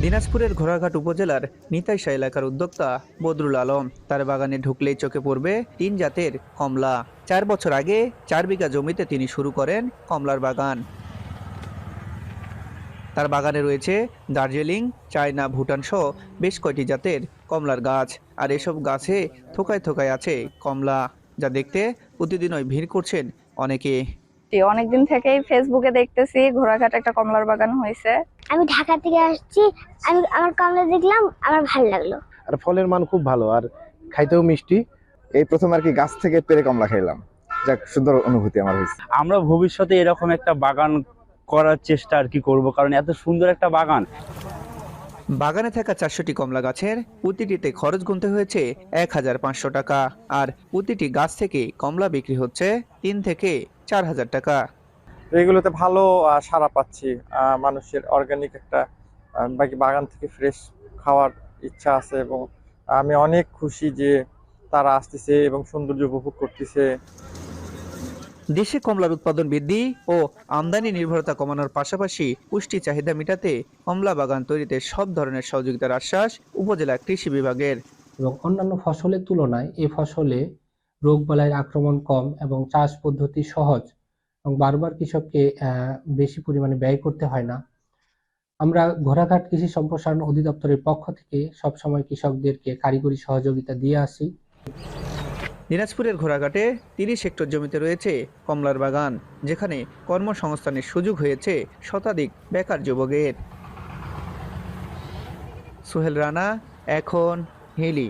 দিনাজপুরের ঘোড়াঘাট উপজেলার নিতাইশা এলাকার উদ্যোক্তা বদরুল আলম তার বাগানে ঢুকলেই চোখে পড়বে ৩ জাতের কমলা। ৪ বছর আগে ৪ বিঘা জমিতে তিনি শুরু করেন কমলার বাগান। তার বাগানে রয়েছে দার্জিলিং, চায়না, ভুটান সহ বেশ কয়টি জাতের কমলার গাছ। আর এসব গাছে থোকায় থোকায় আছে কমলা, যা দেখতে প্রতিদিনই ভিড় করছেন অনেকে। অনেকদিন থেকেই ফেসবুকে দেখতেছি ঘোড়াঘাট একটা কমলার বাগান হয়েছে। আমি ঢাকা থেকে আসছি, আমার কমলা দেখলাম, আমার ভালো লাগলো। আর ফলের মান খুব ভালো, আর খাইতেও মিষ্টি। এই প্রথম আর কি গাছ থেকে পেরে কমলা খেলাম, যাক সুন্দর অনুভূতি আমার হয়েছে। আমরা ভবিষ্যতে এরকম একটা বাগান করার চেষ্টা আর কি করবো, কারণ এত সুন্দর একটা বাগান। বাগানে থাকা 400টি কমলা গাছের প্রতিটিতে খরচ গুনতে হয়েছে 1500 টাকা, আর প্রতিটি গাছ থেকে কমলা বিক্রি হচ্ছে 3 থেকে 4000 টাকা। এগুলোতে ভালো সাড়া পাচ্ছি। মানুষের অর্গানিক একটা বাকি বাগান থেকে ফ্রেশ খাওয়ার ইচ্ছা আছে, এবং আমি অনেক খুশি যে তারা আসতেছে এবং সৌন্দর্য উপভোগ করতেছে। দেশে কমলার উৎপাদন বৃদ্ধি ও আমদানি নির্ভরতা কমানোর পাশাপাশি পুষ্টি চাহিদা মেটাতে কমলা বাগান তৈরিতে সব ধরনের সহযোগিতার আশ্বাস উপজেলা কৃষি বিভাগের। এবং অন্যান্য ফসলের তুলনায় এই ফসলে রোগবালাইয়ের আক্রমণ কম এবং চাষ পদ্ধতি সহজ, এবং বারবার কৃষককে বেশি পরিমাণে ব্যয় করতে হয় না। আমরা ঘোড়াঘাট কৃষি সম্প্রসারণ অধিদপ্তরের পক্ষ থেকে সবসময় কৃষকদেরকে কারিগরি সহযোগিতা দিয়ে আসি। দিনাজপুরের ঘোড়াঘাটে 30 হেক্টর জমিতে রয়েছে কমলার বাগান, যেখানে কর্মসংস্থানের সুযোগ হয়েছে শতাধিক বেকার যুবকের। সোহেল রানা, এখন হিলি।